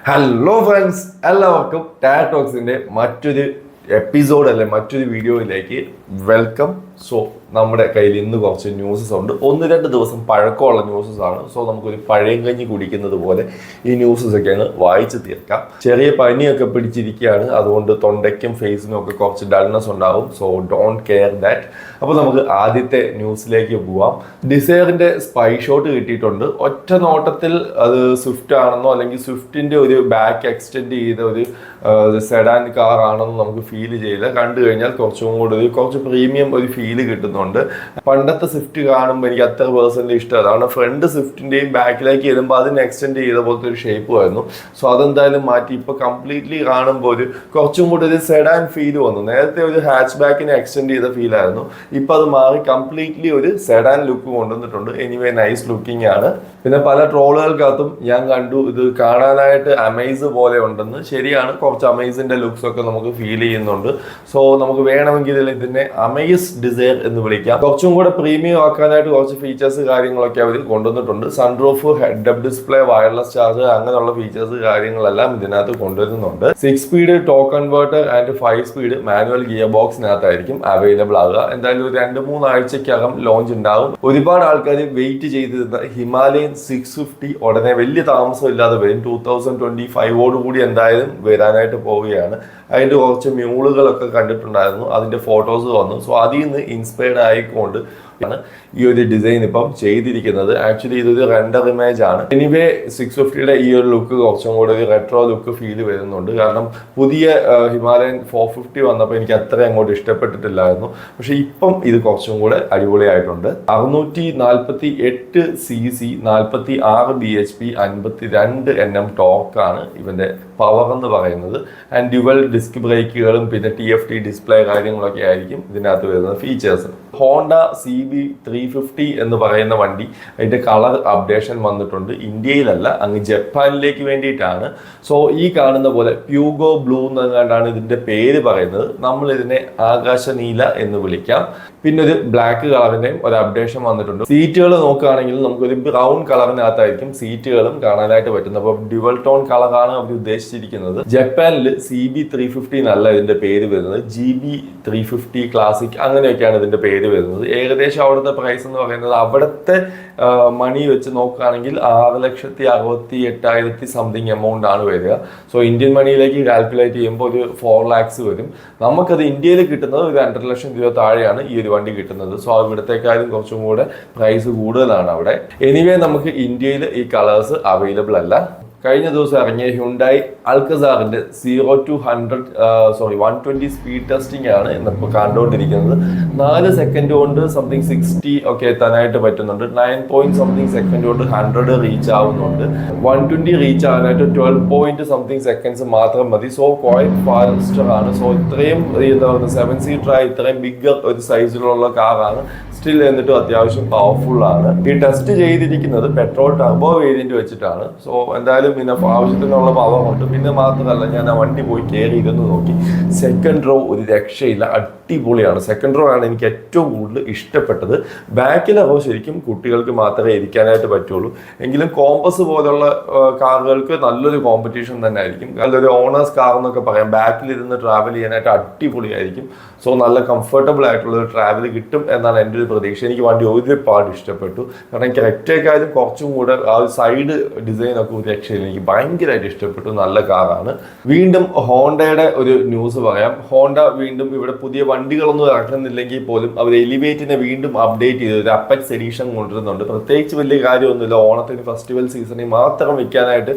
Hello friends, എല്ലാവർക്കും tat ടോക്സിന്റെ മറ്റൊരു episode അല്ലെ മറ്റൊരു വീഡിയോയിലേക്ക് വെൽക്കം. സോ നമ്മുടെ കയ്യിൽ ഇന്ന് കുറച്ച് ന്യൂസസ് ഉണ്ട്. 1-2 ദിവസം പഴക്കമുള്ള ന്യൂസസ് ആണ്. സോ നമുക്കൊരു പഴയ കഞ്ഞി കുടിക്കുന്നത് പോലെ ഈ ന്യൂസസ് ഒക്കെ അങ്ങ് വായിച്ചു തീർക്കാം. ചെറിയ പനിയൊക്കെ പിടിച്ചിരിക്കുകയാണ്, അതുകൊണ്ട് തൊണ്ടയ്ക്കും ഫേസിനും ഒക്കെ കുറച്ച് ഡൾനെസ് ഉണ്ടാവും. So don't care that. അപ്പോൾ നമുക്ക് ആദ്യത്തെ ന്യൂസിലേക്ക് പോവാം. ഡിസയറിന്റെ സ്പൈ ഷോട്ട് കിട്ടിയിട്ടുണ്ട്. ഒറ്റ നോട്ടത്തിൽ അത് സ്വിഫ്റ്റ് ആണെന്നോ അല്ലെങ്കിൽ സ്വിഫ്റ്റിന്റെ ഒരു ബാക്ക് എക്സ്റ്റെൻഡ് ചെയ്ത ഒരു സെഡാൻ കാർ ആണെന്ന് നമുക്ക് ഫീൽ ചെയ്യില്ല. കണ്ടു കഴിഞ്ഞാൽ കുറച്ച് പ്രീമിയം ഒരു ഫീല് കിട്ടുന്നുണ്ട്. പണ്ടത്തെ സ്വിഫ്റ്റ് കാണുമ്പോൾ എനിക്ക് അത്ര പേഴ്സണലി ഇഷ്ടം അതാണ്. ഫ്രണ്ട് സ്വിഫ്റ്റിന്റെയും ബാക്കിലേക്ക് വരുമ്പോൾ അതിന് എക്സ്റ്റെൻഡ് ചെയ്ത പോലത്തെ ഒരു ഷേപ്പ് ആയിരുന്നു. സോ അതെന്തായാലും മാറ്റി ഇപ്പൊ കംപ്ലീറ്റ്ലി കാണുമ്പോൾ കുറച്ചും കൂടി ഒരു സെഡാൻ ഫീൽ വന്നു. നേരത്തെ ഒരു ഹാച്ച് ബാക്കിനെ എക്സ്റ്റെൻഡ് ചെയ്ത ഫീൽ ആയിരുന്നു. ഇപ്പൊ അത് മാറി കംപ്ലീറ്റ്ലി ഒരു സെഡാൻ ലുക്ക് കൊണ്ടുവന്നിട്ടുണ്ട്. എനിവേ നൈസ് ലുക്കിംഗ് ആണ്. പിന്നെ പല ട്രോളുകൾക്കകത്തും ഞാൻ കണ്ടു ഇത് കാണാനായിട്ട് അമേസ് പോലെ ഉണ്ടെന്ന്. ശരിയാണ്, കുറച്ച് അമേസിന്റെ ലുക്സ് ഒക്കെ നമുക്ക് ഫീൽ ചെയ്യുന്നുണ്ട്. സോ നമുക്ക് വേണമെങ്കിൽ ഇതിനെ അമേസ് ഡിസയർ എന്ന് വിളിക്കാം. കുറച്ചും കൂടെ പ്രീമിയം ആക്കാനായിട്ട് കുറച്ച് ഫീച്ചേഴ്സ് കാര്യങ്ങളൊക്കെ അവർ കൊണ്ടുവന്നിട്ടുണ്ട്. Sunroof, head up display, wireless charger, അങ്ങനെയുള്ള ഫീച്ചേഴ്സ് കാര്യങ്ങളെല്ലാം ഇതിനകത്ത് കൊണ്ടുവരുന്നുണ്ട്. 6 speed torque converter and 5 speed manual gear ബോക്സിനകത്തായിരിക്കും അവൈലബിൾ ആകുക. എന്തായാലും ഒരു 2-3 ആഴ്ചക്കകം ലോഞ്ച് ഉണ്ടാവും. ഒരുപാട് ആൾക്കാർ വെയിറ്റ് ചെയ്തിരുന്ന ഹിമാലയൻ 650 ഉടനെ വലിയ താമസമില്ലാതെ വരും. 2025 കൂടി എന്തായാലും വരാനായിട്ട് പോവുകയാണ്. അതിന്റെ കുറച്ച് മ്യൂളുകളൊക്കെ കണ്ടിട്ടുണ്ടായിരുന്നു, അതിന്റെ ഫോട്ടോസ് വന്നു. സോ അതിൽ നിന്ന് ഇൻസ്പയർഡ് ആയിക്കൊണ്ട് ഈ ഒരു ഡിസൈൻ ഇപ്പം ചെയ്തിരിക്കുന്നത്. ആക്ച്വലി ഇതൊരു റെൻഡർ ഇമേജ് ആണ്. എനിവേ 650യുടെ ഈ ഒരു ലുക്ക് കുറച്ചും കൂടെ ഒരു റെട്രോ ലുക്ക് ഫീൽ വരുന്നുണ്ട്. കാരണം പുതിയ ഹിമാലയൻ 450 വന്നപ്പോൾ എനിക്ക് അത്ര അങ്ങോട്ട് ഇഷ്ടപ്പെട്ടിട്ടില്ലായിരുന്നു. പക്ഷെ ഇപ്പം ഇത് കുറച്ചും കൂടെ അടിപൊളിയായിട്ടുണ്ട്. 648 cc, 46 bhp, 52 Nm ടോർക്കാണ് ഇവന്റെ പവർ എന്ന് പറയുന്നത്. ആൻഡ് ഡ്യുവൽ ഡിസ്ക് ബ്രേക്കുകളും പിന്നെ TFT ഡിസ്പ്ലേ കാര്യങ്ങളൊക്കെ ആയിരിക്കും ഇതിനകത്ത് വരുന്ന ഫീച്ചേഴ്സ്. ഹോണ്ട CB350 എന്ന് പറയുന്ന വണ്ടി, അതിന്റെ കളർ അപ്ഡേഷൻ വന്നിട്ടുണ്ട്. ഇന്ത്യയിലല്ല, അങ്ങ് ജപ്പാനിലേക്ക് വേണ്ടിയിട്ടാണ്. സോ ഈ കാണുന്ന പോലെ പ്യൂഗോ ബ്ലൂ എന്നെങ്ങാണ്ടാണ് ഇതിന്റെ പേര് പറയുന്നത്. നമ്മൾ ഇതിനെ ആകാശ നീല എന്ന് വിളിക്കാം. പിന്നെ ഒരു ബ്ലാക്ക് കളറിന്റെയും ഒരു അപ്ഡേഷൻ വന്നിട്ടുണ്ട്. സീറ്റുകൾ നോക്കുകയാണെങ്കിൽ നമുക്കൊരു ബ്രൗൺ കളറിനകത്തായിരിക്കും സീറ്റുകളും കാണാനായിട്ട് പറ്റുന്നത്. അപ്പോൾ ഡ്യുവൽ ടോൺ കളറാണ് അവർ ഉദ്ദേശിച്ചിരിക്കുന്നത്. ജപ്പാനിൽ CB350 എന്നല്ല ഇതിന്റെ പേര് വരുന്നത്, GB350 ക്ലാസിക് അങ്ങനെയൊക്കെയാണ് ഇതിന്റെ പേര് വരുന്നത്. ഏകദേശം അവിടുത്തെ പ്രൈസ് എന്ന് പറയുന്നത് അവിടുത്തെ മണി വെച്ച് നോക്കുകയാണെങ്കിൽ 6,68,000 സംതിങ് എമൗണ്ട് ആണ് വരിക. സോ ഇന്ത്യൻ മണിയിലേക്ക് കാൽക്കുലേറ്റ് ചെയ്യുമ്പോൾ ഒരു 4 lakhs വരും. നമുക്കത് ഇന്ത്യയിൽ കിട്ടുന്നത് ഒരു 2.5 ലക്ഷം രൂപ താഴെയാണ് ഈ ഒരു വണ്ടി കിട്ടുന്നത്. സോ ഇവിടത്തെക്കാളും കുറച്ചും കൂടെ പ്രൈസ് കൂടുതലാണ് അവിടെ. എനിവേ നമുക്ക് ഇന്ത്യയിൽ ഈ കളേഴ്സ് അവൈലബിൾ അല്ല. കഴിഞ്ഞ ദിവസം ഇറങ്ങിയ ഹ്യുണ്ടായി അൽക്കസാറിന്റെ 120 സ്പീഡ് ടെസ്റ്റിംഗ് ആണ് ഇന്നിപ്പോൾ കണ്ടുകൊണ്ടിരിക്കുന്നത്. 4 സെക്കൻഡ് കൊണ്ട് സംതിങ് 60 ഒക്കെ എത്താനായിട്ട് പറ്റുന്നുണ്ട്. 9 സെക്കൻഡ് കൊണ്ട് 100 റീച്ച് ആവുന്നുണ്ട്. 120 റീച്ച് ആകാനായിട്ട് 12 സെക്കൻഡ്സ് മാത്രം മതി. സോ ക്വൈറ്റ് ഫാസ്റ്റർ ആണ്. സോ ഇത്രയും എന്താ പറയുക 7 സീറ്ററായി ഇത്രയും ബിഗ് ഒരു സൈസിലുള്ള കാറാണ്. സ്റ്റിൽ എന്നിട്ടും അത്യാവശ്യം പവർഫുൾ ആണ്. ഈ ടെസ്റ്റ് ചെയ്തിരിക്കുന്നത് പെട്രോൾ ടർബോ വേരിയന്റ് വെച്ചിട്ടാണ്. സോ എന്തായാലും പിന്നെ ആവശ്യത്തിനുള്ള പവർ ഉണ്ട്. പിന്നെ മാത്രമല്ല, ഞാൻ ആ വണ്ടി പോയി കയറി ഇരുന്ന് നോക്കി. സെക്കൻഡ് റോ ഒരു രക്ഷയില്ല, അടിപൊളിയാണ്. സെക്കൻഡ് റോ ആണ് എനിക്ക് ഏറ്റവും കൂടുതൽ ഇഷ്ടപ്പെട്ടത്. ബാക്കിലെ റോ ശരിക്കും കുട്ടികൾക്ക് മാത്രമേ ഇരിക്കാനായിട്ട് പറ്റുള്ളൂ. എങ്കിലും കോമ്പസ് പോലുള്ള കാറുകൾക്ക് നല്ലൊരു കോമ്പറ്റീഷൻ തന്നെ ആയിരിക്കും. നല്ലൊരു ഓണേഴ്സ് കാർ എന്നൊക്കെ പറയാം. ബാക്കിലിരുന്ന് ട്രാവൽ ചെയ്യാനായിട്ട് അടിപൊളിയായിരിക്കും. സോ നല്ല കംഫർട്ടബിൾ ആയിട്ടുള്ള ഒരു ട്രാവൽ കിട്ടും എന്നാണ് എൻ്റെ ഒരു പ്രതീക്ഷ. എനിക്ക് വണ്ടി ഒരുപാട് ഇഷ്ടപ്പെട്ടു. കാരണം എനിക്ക് റെക്റ്റേക്കാളും കുറച്ചും കൂടെ ആ സൈഡ് ഡിസൈൻ ഒക്കെ ഒരു രക്ഷയിൽ എനിക്ക് ഭയങ്കരമായിട്ട് ഇഷ്ടപ്പെട്ടു. നല്ല കാറാണ്. വീണ്ടും ഹോണ്ടയുടെ ഒരു ന്യൂസ് പറയാം. ഹോണ്ട വീണ്ടും ഇവിടെ പുതിയ വണ്ടികളൊന്നും ഇറക്കുന്നില്ലെങ്കിൽ പോലും അവർ എലിവേറ്റിനെ വീണ്ടും അപ്ഡേറ്റ് ചെയ്ത് ഒരു അപ്പെക്സ് എഡിഷൻ കൊണ്ടുവരുന്നുണ്ട്. പ്രത്യേകിച്ച് വലിയ കാര്യമൊന്നുമില്ല. ഓണത്തിന് ഫെസ്റ്റിവൽ സീസണിൽ മാത്രം വിൽക്കാനായിട്ട്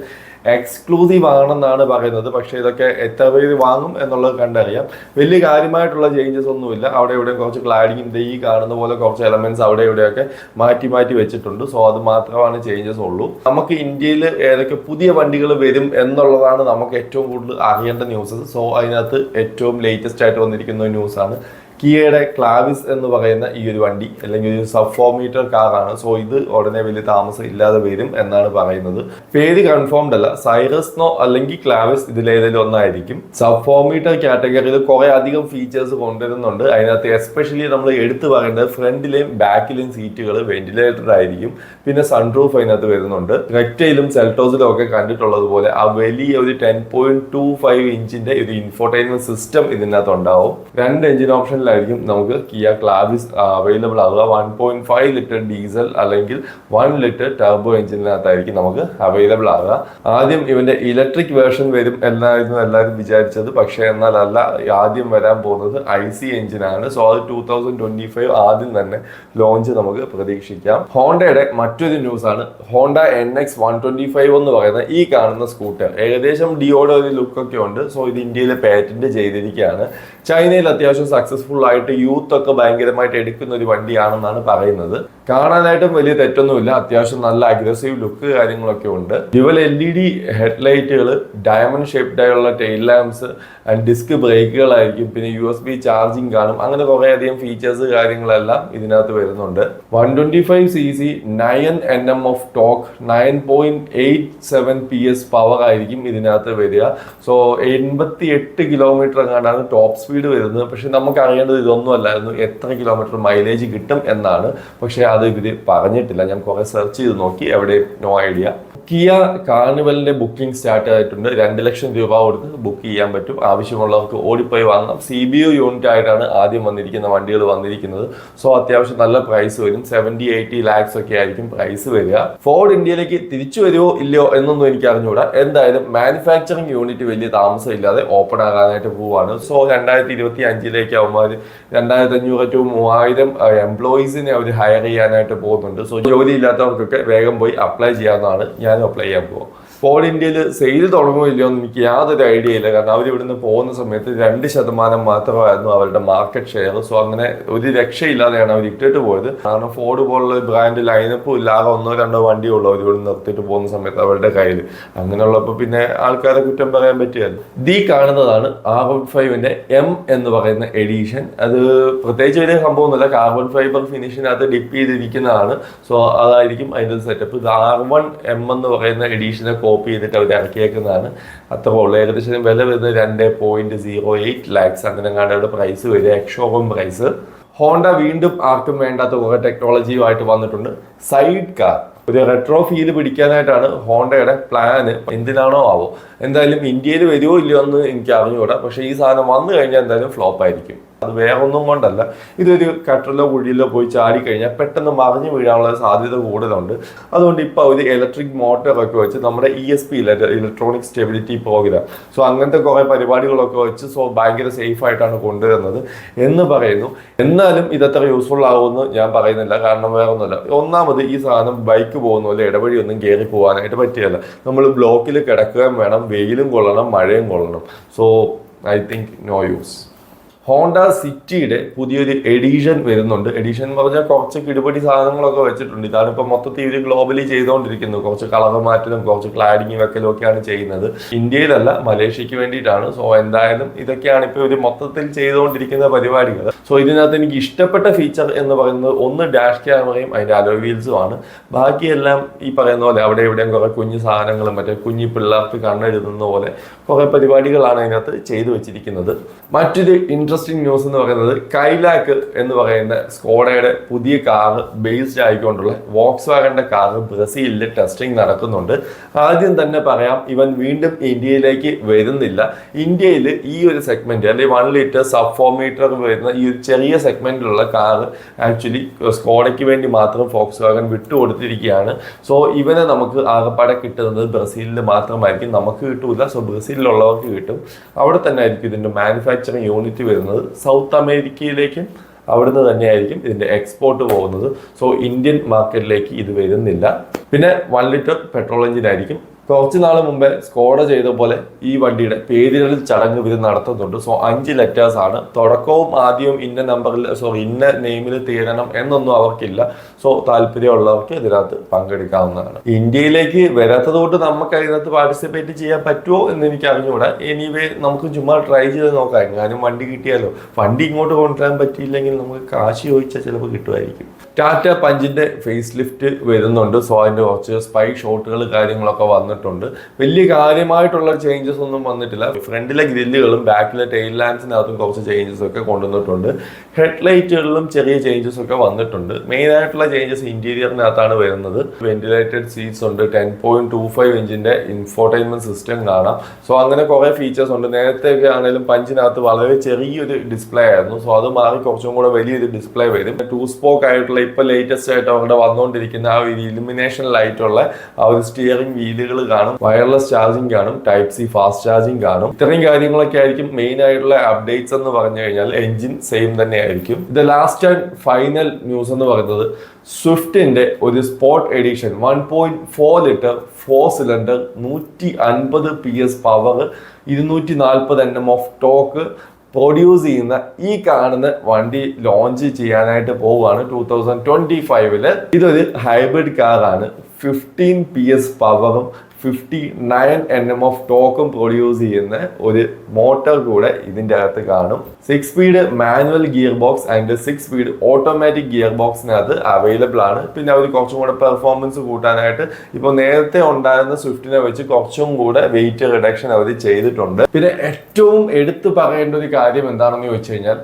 എക്സ്ക്ലൂസീവ് ആണെന്നാണ് പറയുന്നത്. പക്ഷേ ഇതൊക്കെ എത്ര പേര് വാങ്ങും എന്നുള്ളത് കണ്ടറിയാം. വലിയ കാര്യമായിട്ടുള്ള ചേഞ്ചസ് ഒന്നുമില്ല. അവിടെ ഇവിടെ കുറച്ച് ക്ലാഡിങ്ങിൻ്റെ ഈ കാണുന്ന പോലെ കുറച്ച് എലമെന്റ്സ് അവിടെ ഇവിടെയൊക്കെ മാറ്റി വെച്ചിട്ടുണ്ട്. സോ അത് മാത്രമാണ് ചേഞ്ചസ് ഉള്ളൂ. നമുക്ക് ഇന്ത്യയിൽ ഏതൊക്കെ പുതിയ വണ്ടികൾ വരും എന്നുള്ളതാണ് നമുക്ക് ഏറ്റവും കൂടുതൽ അറിയേണ്ട ന്യൂസസ്. സോ അതിനകത്ത് ഏറ്റവും ലേറ്റസ്റ്റ് ആയിട്ട് വന്നിരിക്കുന്ന ന്യൂസാണ് കിയയുടെ ക്ലാവിസ് എന്ന് പറയുന്ന ഈ ഒരു വണ്ടി അല്ലെങ്കിൽ ഒരു സബ് 4 മീറ്റർ കാറാണ്. സോ ഇത് ഉടനെ വലിയ താമസം ഇല്ലാതെ വരും എന്നാണ് പറയുന്നത്. പേര് കൺഫേംഡ് അല്ല, സൈറസ്നോ അല്ലെങ്കിൽ ക്ലാവിസ് ഇതിലേതെങ്കിലും ഒന്നായിരിക്കും. സബ് 4 മീറ്റർ കാറ്റഗറിയിൽ കുറെ അധികം ഫീച്ചേഴ്സ് കൊണ്ടുവരുന്നുണ്ട്. അതിനകത്ത് എസ്പെഷ്യലി നമ്മൾ എടുത്തു പറയേണ്ടത് ഫ്രണ്ടിലെയും ബാക്കിലെയും സീറ്റുകൾ വെന്റിലേറ്റഡ് ആയിരിക്കും. പിന്നെ സൺറൂഫ് അതിനകത്ത് വരുന്നുണ്ട്. റെക്ടയിലും സെൽട്ടോസിലും ഒക്കെ കണ്ടിട്ടുള്ളത് പോലെ ആ വലിയ ഒരു 10.25 ഇഞ്ചിന്റെ ഒരു ഇൻഫോർടൈൻമെന്റ് സിസ്റ്റം ഇതിനകത്ത് ഉണ്ടാവും. 2 എഞ്ചിൻ ഓപ്ഷനിലായിരിക്കും നമുക്ക് കിയ ക്ലാവിസ് അവൈലബിൾ ആവുക. 1.5 ലിറ്റർ ഡീസൽ അല്ലെങ്കിൽ 1 ലിറ്റർ ടർബോ എഞ്ചിനകത്തായിരിക്കും നമുക്ക് അവൈലബിൾ ആവുക. ആദ്യം ഇവന്റെ ഇലക്ട്രിക് വേർഷൻ വരും എന്നായിരുന്നു എല്ലാവരും വിചാരിച്ചത്. പക്ഷേ എന്നാലല്ല, ആദ്യം വരാൻ പോകുന്നത് IC എഞ്ചിനാണ്. സോ അത് 2025 ആദ്യം തന്നെ ലോഞ്ച് നമുക്ക് പ്രതീക്ഷിക്കാം. ഹോണ്ടയുടെ മറ്റൊരു ന്യൂസ് ആണ് ഹോണ്ട NX 125 എന്ന് പറയുന്ന ഈ കാണുന്ന സ്കൂട്ടർ. ഏകദേശം ഡിയോയുടെ ഒരു ലുക്കൊക്കെ ഉണ്ട്. സോ ഇത് ഇന്ത്യയിൽ പേറ്റന്റ് ചെയ്തിരിക്കുകയാണ്. ചൈനയിൽ അത്യാവശ്യം സക്സസ്ഫുൾ ആയിട്ട് യൂത്ത് ഒക്കെ ഭയങ്കരമായിട്ട് എടുക്കുന്ന ഒരു വണ്ടിയാണെന്നാണ് പറയുന്നത്. കാണാനായിട്ടും വലിയ തെറ്റൊന്നുമില്ല. അത്യാവശ്യം നല്ല അഗ്രസീവ് ലുക്ക് കാര്യങ്ങളൊക്കെ ഉണ്ട്. ഡ്യുവൽ LED ഹെഡ്ലൈറ്റുകൾ, ഡയമണ്ട് ഷേപ്ഡ് ആയുള്ള ടെയിൽ ലാംപ്സ് ആൻഡ് ഡിസ്ക് ബ്രേക്കുകളായിരിക്കും. പിന്നെ USB ചാർജിങ് കാണും. അങ്ങനെ കുറെ അധികം ഫീച്ചേഴ്സ് കാര്യങ്ങളെല്ലാം ഇതിനകത്ത് വരുന്നുണ്ട്. 125cc 9 Nm of talk, 9.87 PS power ആയിരിക്കും ഇതിനകത്ത് വരിക. സോ 88 കിലോമീറ്റർ എങ്ങാണ്ടാണ് ടോപ്പ് സ്പീഡ് വരുന്നത്. പക്ഷെ നമുക്ക് അറിയേണ്ടത് ഇതൊന്നും അല്ലായിരുന്നു എത്ര കിലോമീറ്റർ മൈലേജ് കിട്ടും എന്നാണ്. പക്ഷെ അത് ഇവര് പറഞ്ഞിട്ടില്ല. ഞാൻ കുറെ സെർച്ച് ചെയ്ത് നോക്കി, എവിടെ നോ ഐഡിയ. കിയ കാർണിവലിന്റെ ബുക്കിംഗ് സ്റ്റാർട്ട് ആയിട്ടുണ്ട്. 2 ലക്ഷം രൂപ കൊടുത്ത് ബുക്ക് ചെയ്യാൻ പറ്റും. ആവശ്യമുള്ളവർക്ക് ഓടിപ്പോയി വാങ്ങാം. CBU യൂണിറ്റ് ആയിട്ടാണ് ആദ്യം വന്നിരിക്കുന്ന വണ്ടികൾ വന്നിരിക്കുന്നത്. സോ അത്യാവശ്യം നല്ല പ്രൈസ് വരും. 70-80 ലാക്സ് ഒക്കെ ആയിരിക്കും പ്രൈസ് വരിക. ഫോർഡ് ഇന്ത്യയിലേക്ക് തിരിച്ചു വരുമോ ഇല്ലയോ എന്നൊന്നും എനിക്ക് അറിഞ്ഞുകൂടാ. എന്തായാലും മാനുഫാക്ചറിങ് യൂണിറ്റ് വലിയ താമസം ഇല്ലാതെ ഓപ്പൺ ആകാനായിട്ട് പോവാണ്. സോ 2025 ആവുമ്പോൾ 2500 to 3000 എംപ്ലോയീസിനെ അവർ ഹയർ ചെയ്യാനായിട്ട് പോകുന്നുണ്ട്. സോ ജോലി ഇല്ലാത്തവർക്കൊക്കെ വേഗം പോയി അപ്ലൈ ചെയ്യാവുന്നതാണ്. ഞാൻ അപ്ലൈ ചെയ്യാൻ പോകും. ഫോർഡ് ഇന്ത്യയിൽ സെയിൽ തുടങ്ങുമോ ഇല്ലയോ എന്ന് എനിക്ക് യാതൊരു ഐഡിയ ഇല്ല. കാരണം അവർ ഇവിടുന്ന് പോകുന്ന സമയത്ത് 2% മാത്രമായിരുന്നു അവരുടെ മാർക്കറ്റ് ഷെയർ. സോ അങ്ങനെ ഒരു രക്ഷയില്ലാതെയാണ് അവർ ഇട്ടിട്ട് പോയത്. കാരണം ഫോർഡ് പോലുള്ള ബ്രാൻഡ് ലൈനപ്പും ഇല്ലാതെ 1-2 വണ്ടിയുള്ളൂ അവർ ഇവിടെ നിർത്തിയിട്ട് പോകുന്ന സമയത്ത് അവരുടെ കയ്യിൽ. അങ്ങനെയുള്ളപ്പോൾ പിന്നെ ആൾക്കാരെ കുറ്റം പറയാൻ പറ്റിയല്ലോ. കാണുന്നതാണ് R15ന്റെ M എന്ന് പറയുന്ന എഡീഷൻ. അത് പ്രത്യേകിച്ച് വലിയ സംഭവമൊന്നുമില്ല. കാർബൺ ഫൈബർ ഫിനിഷിനകത്ത് ഡിപ്പ് ചെയ്തിരിക്കുന്നതാണ്. സോ അതായിരിക്കും അതിൻ്റെ സെറ്റപ്പ്. ഇത് R1M എന്ന് പറയുന്ന എഡീഷനെ കോപ്പി ചെയ്തിട്ട് അവർ ഇറക്കിയേക്കുന്നതാണ്. അത്ര ഉള്ളു. ഏകദേശം വില വരുന്നത് 2.08 ലാക്സ് അങ്ങനെ കണ്ടയുടെ പ്രൈസ് വരിക, എക്സ്ഷോറൂം പ്രൈസ്. ഹോണ്ട വീണ്ടും ആർക്കും വേണ്ടാത്ത കുറെ ടെക്നോളജിയുമായിട്ട് വന്നിട്ടുണ്ട്. സൈഡ് കാർ ഒരു റെട്രോ ഫീല് പിടിക്കാനായിട്ടാണ് ഹോണ്ടയുടെ പ്ലാന്. എന്തിനാണോ ആവോ. എന്തായാലും ഇന്ത്യയിൽ വരുമോ ഇല്ലയോ എന്ന് എനിക്ക് അറിഞ്ഞുകൂടാ. പക്ഷേ ഈ സാധനം വന്നു കഴിഞ്ഞാൽ എന്തായാലും ഫ്ലോപ്പ് ആയിരിക്കും. അത് വേറെ ഒന്നും കൊണ്ടല്ല, ഇതൊരു കട്ടറിലോ കുഴിയിലോ പോയി ചാടിക്കഴിഞ്ഞാൽ പെട്ടെന്ന് മറിഞ്ഞു വീഴാനുള്ള സാധ്യത കൂടുതലുണ്ട്. അതുകൊണ്ട് ഇപ്പോൾ ഒരു ഇലക്ട്രിക് മോട്ടറൊക്കെ വെച്ച് നമ്മുടെ ESP electronic stability program, so അങ്ങനത്തെ കുറേ പരിപാടികളൊക്കെ വെച്ച് ഭയങ്കര സേഫ് ആയിട്ടാണ് കൊണ്ടുവരുന്നത് എന്ന് പറയുന്നു. എന്നാലും ഇതത്ര യൂസ്ഫുൾ ആവുമെന്ന് ഞാൻ പറയുന്നില്ല. കാരണം വേറെ ഒന്നുമില്ല. ഒന്നാമത് ഈ സാധനം ബൈക്ക് പോകുന്ന പോലെ ഇടവഴിയൊന്നും കയറി പോകാനായിട്ട് പറ്റിയല്ല. നമ്മൾ ബ്ലോക്കിൽ കിടക്കുകയും വേണം, വെയിലും കൊള്ളണം, മഴയും കൊള്ളണം. So I think no use. Honda സിറ്റിയുടെ പുതിയൊരു എഡീഷൻ വരുന്നുണ്ട്. എഡീഷൻ എന്ന് പറഞ്ഞാൽ കുറച്ച് കിടുപടി സാധനങ്ങളൊക്കെ വെച്ചിട്ടുണ്ട്. ഇതാണ് ഇപ്പം മൊത്തത്തിൽ ഇവർ ഗ്ലോബലി ചെയ്തുകൊണ്ടിരിക്കുന്നത്. കുറച്ച് കളർ മാറ്റലും കുറച്ച് ക്ലാഡിങ് വെക്കലും ഒക്കെയാണ് ചെയ്യുന്നത്. ഇന്ത്യയിലല്ല, മലേഷ്യക്ക് വേണ്ടിയിട്ടാണ്. സോ എന്തായാലും ഇതൊക്കെയാണ് ഇപ്പോൾ ഒരു മൊത്തത്തിൽ ചെയ്തുകൊണ്ടിരിക്കുന്ന പരിപാടികൾ. സോ ഇതിനകത്ത് എനിക്ക് ഇഷ്ടപ്പെട്ട ഫീച്ചർ എന്ന് പറയുന്നത് ഒന്ന് ഡാഷ് ക്യാമറയും അതിൻ്റെ അലോയ് വീൽസുമാണ്. ബാക്കിയെല്ലാം ഈ പറയുന്ന പോലെ അവിടെ എവിടെയും കുറെ കുഞ്ഞു സാധനങ്ങളും മറ്റേ കുഞ്ഞു പിള്ളേർക്ക് കണ്ണെഴുതുന്ന പോലെ കുറെ പരിപാടികളാണ് അതിനകത്ത് ചെയ്തു വെച്ചിരിക്കുന്നത്. മറ്റൊരു ഇൻട്രസ്റ്റിംഗ് ന്യൂസ് എന്ന് പറയുന്നത് കൈലാക്ക് എന്ന് പറയുന്ന സ്കോഡയുടെ പുതിയ കാറ് ബേസ്ഡ് ആയിക്കൊണ്ടുള്ള വോക്സ്വാഗന്റെ കാറ് ബ്രസീലിൽ ടെസ്റ്റിംഗ് നടക്കുന്നുണ്ട്. ആദ്യം തന്നെ പറയാം, ഇവൻ വീണ്ടും ഇന്ത്യയിലേക്ക് വരുന്നില്ല. ഇന്ത്യയിൽ ഈ ഒരു സെഗ്മെന്റ് അല്ലെങ്കിൽ 1 ലിറ്റർ സബ് 4 മീറ്റർ വരുന്ന ഈ ഒരു ചെറിയ സെഗ്മെന്റിലുള്ള കാറ് ആക്ച്വലി സ്കോഡയ്ക്ക് വേണ്ടി മാത്രം വോക്സ്വാഗൻ വിട്ടുകൊടുത്തിരിക്കുകയാണ്. സോ ഇവനെ നമുക്ക് ആകപ്പാടെ കിട്ടുന്നത് ബ്രസീലിൽ മാത്രമായിരിക്കും. നമുക്ക് കിട്ടൂല. സോ ബ്രസീലിലുള്ളവർക്ക് കിട്ടും. അവിടെ തന്നെ ആയിരിക്കും ഇതിന്റെ മാനുഫാക്ചറിങ് യൂണിറ്റ് വരുന്നത്. സൗത്ത് അമേരിക്കയിലേക്കും അവിടുന്ന് തന്നെയായിരിക്കും ഇതിന്റെ എക്സ്പോർട്ട് പോകുന്നത്. സോ ഇന്ത്യൻ മാർക്കറ്റിലേക്ക് ഇത് വരുന്നില്ല. പിന്നെ 1 ലിറ്റർ പെട്രോൾ എഞ്ചിൻ ആയിരിക്കും. കുറച്ച് നാൾ മുമ്പേ സ്കോഡ ചെയ്ത പോലെ ഈ വണ്ടിയുടെ പേരിടൽ ചടങ്ങ് ഇവർ നടത്തുന്നുണ്ട്. സോ 5 ലെറ്റേഴ്സ് ആണ്. തുടക്കവും ആദ്യവും ഇന്ന നമ്പറിൽ ഇന്ന നെയിമിൽ തീരണം എന്നൊന്നും അവർക്കില്ല. സോ താല്പര്യമുള്ളവർക്ക് ഇതിനകത്ത് പങ്കെടുക്കാവുന്നതാണ്. ഇന്ത്യയിലേക്ക് വരാത്തത് കൊണ്ട് നമുക്ക് അതിനകത്ത് പാർട്ടിസിപ്പേറ്റ് ചെയ്യാൻ പറ്റുമോ എന്ന് എനിക്ക് അറിഞ്ഞുകൂടാ. എനിവേ നമുക്ക് ചുമ്മാ ട്രൈ ചെയ്ത് നോക്കാം. എങ്ങാനും വണ്ടി കിട്ടിയാലോ. വണ്ടി ഇങ്ങോട്ട് കൊണ്ടുവരാൻ പറ്റിയില്ലെങ്കിൽ നമുക്ക് കാശ് ചോദിച്ചാൽ ചിലപ്പോൾ കിട്ടുമായിരിക്കും. ടാറ്റ പഞ്ചിന്റെ ഫേസ് ലിഫ്റ്റ് വരുന്നുണ്ട്. സോ അതിന്റെ കുറച്ച് സ്പൈ ഷോട്ടുകൾ കാര്യങ്ങളൊക്കെ വന്നിട്ടുണ്ട്. വലിയ കാര്യമായിട്ടുള്ള ചേഞ്ചസ് ഒന്നും വന്നിട്ടില്ല. ഫ്രണ്ടിലെ ഗ്രില്ലുകളും ബാക്കിലെ ടെയിൽ ലാമ്പ്സിനകത്തും കുറച്ച് ചേഞ്ചസ് ഒക്കെ കൊണ്ടുവന്നിട്ടുണ്ട്. ഹെഡ് ലൈറ്റുകളിലും ചെറിയ ചേഞ്ചസ് ഒക്കെ വന്നിട്ടുണ്ട്. മെയിൻ ആയിട്ടുള്ള ചേഞ്ചസ് ഇന്റീരിയറിനകത്താണ് വരുന്നത്. വെന്റിലേറ്റഡ് സീറ്റ്സ് ഉണ്ട്. 10.25 ഇഞ്ചിന്റെ ഇൻഫോർടൈൻമെന്റ് സിസ്റ്റം കാണാം. സോ അങ്ങനെ കുറെ ഫീച്ചേഴ്സ് ഉണ്ട്. നേരത്തെ ഒക്കെ ആണെങ്കിലും പഞ്ചിനകത്ത് വളരെ ചെറിയൊരു ഡിസ്പ്ലേ ആയിരുന്നു. സോ അത് മാറി കുറച്ചും കൂടെ വലിയൊരു ഡിസ്പ്ലേ വരും. 2 സ്പോക്ക് ആയിട്ടുള്ള ഇപ്പൊ ലേറ്റസ്റ്റ് ആയിട്ട് അവിടെ വന്നുകൊണ്ടിരിക്കുന്ന ആ ഒരു ഇലുമിനേഷൻ ലൈറ്റ് ഉള്ള ആ ഒരു സ്റ്റിയറിംഗ് വീലുകൾ കാണും. വയർലെസ് ചാർജിങ് കാണും. ടൈപ്പ് സി ഫാസ്റ്റ് ചാർജിങ് കാണും. ഇത്രയും കാര്യങ്ങളൊക്കെ ആയിരിക്കും മെയിൻ ആയിട്ടുള്ള അപ്ഡേറ്റ്സ് എന്ന് പറഞ്ഞു കഴിഞ്ഞാൽ. എഞ്ചിൻ സെയിം തന്നെ ആയിരിക്കും. ഇത് ലാസ്റ്റ് ആൻഡ് ഫൈനൽ ന്യൂസ് എന്ന് പറയുന്നത് സ്വിഫ്റ്റിന്റെ ഒരു sport edition 1.4 litre 4 cylinder 150 PS power 240 Nm of talk produce ചെയ്യുന്ന ഈ കാണുന്ന വണ്ടി ലോഞ്ച് ചെയ്യാനായിട്ട് പോവുകയാണ് 2025. ഇതൊരു ഹൈബ്രിഡ് കാറാണ്. 15 PS പവറും 59 Nm ഓഫ് ടോക്കും പ്രൊഡ്യൂസ് ചെയ്യുന്ന ഒരു മോട്ടോർ കൂടെ ഇതിൻ്റെ അകത്ത് കാണും. 6 speed manual gear box and 6 speed automatic gear ബോക്സിനകത്ത് അവൈലബിൾ ആണ്. പിന്നെ അവർ കുറച്ചും കൂടെ പെർഫോമൻസ് കൂട്ടാനായിട്ട് ഇപ്പോൾ നേരത്തെ ഉണ്ടായിരുന്ന സ്വിഫ്റ്റിനെ വെച്ച് കുറച്ചും കൂടെ വെയിറ്റ് റിഡക്ഷൻ അവർ ചെയ്തിട്ടുണ്ട്. പിന്നെ ഏറ്റവും എടുത്തു പറയേണ്ട ഒരു കാര്യം എന്താണെന്ന് ചോദിച്ചു കഴിഞ്ഞാൽ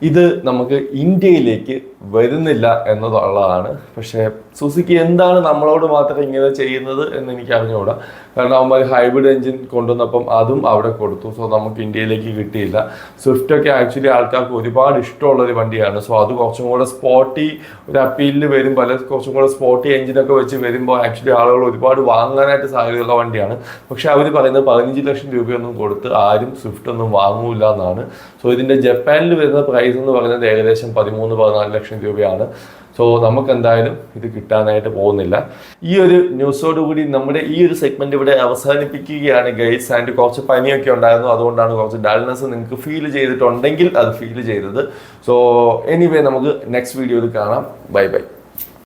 ഇത് നമുക്ക് ഇന്ത്യയിലേക്ക് വരുന്നില്ല എന്നതുള്ളതാണ്. പക്ഷേ സുസുക്കി എന്താണ് നമ്മളോട് മാത്രം ഇങ്ങനെ ചെയ്യുന്നത് എന്ന് എനിക്ക് അറിഞ്ഞുകൂടാ. കാരണം അവന്മാർ ഹൈബ്രിഡ് എഞ്ചിൻ കൊണ്ടുവന്നപ്പം അതും അവിടെ കൊടുത്തു. സോ നമുക്ക് ഇന്ത്യയിലേക്ക് കിട്ടിയില്ല. സ്വിഫ്റ്റ് ഒക്കെ ആക്ച്വലി ആൾക്കാർക്ക് ഒരുപാട് ഇഷ്ടമുള്ളൊരു വണ്ടിയാണ്. സോ അത് കുറച്ചും കൂടെ സ്പോർട്ടി ഒരു അപ്പീലിൽ വരുമ്പോൾ അല്ലെ കുറച്ചും കൂടെ സ്പോർട്ടി എഞ്ചിനൊക്കെ വെച്ച് വരുമ്പോൾ ആക്ച്വലി ആളുകൾ ഒരുപാട് വാങ്ങാനായിട്ട് സാധ്യതയുള്ള വണ്ടിയാണ്. പക്ഷെ അവർ പറയുന്നത് 15 ലക്ഷം രൂപയൊന്നും കൊടുത്ത് ആരും സ്വിഫ്റ്റ് ഒന്നും വാങ്ങൂല എന്നാണ്. സോ ഇതിൻ്റെ ജപ്പാനിൽ വരുന്ന പ്രൈസ് എന്ന് പറയുന്നത് ഏകദേശം 13-14 ലക്ഷം രൂപയാണ്. സോ നമുക്ക് എന്തായാലും ഇത് കിട്ടാനായിട്ട് പോകുന്നില്ല. ഈ ഒരു ന്യൂസോടുകൂടി നമ്മുടെ ഈ ഒരു സെഗ്മെന്റ് ഇവിടെ അവസാനിപ്പിക്കുകയാണ് ഗൈസ്. ആൻഡ് കുറച്ച് പനിയൊക്കെ ഉണ്ടായിരുന്നു. അതുകൊണ്ടാണ് കുറച്ച് ഡൾനെസ് നിങ്ങൾക്ക് ഫീൽ ചെയ്തിട്ടുണ്ടെങ്കിൽ അത് ഫീൽ ചെയ്തത്. സോ എനിവേ നമുക്ക് നെക്സ്റ്റ് വീഡിയോയിൽ കാണാം. Bye bye.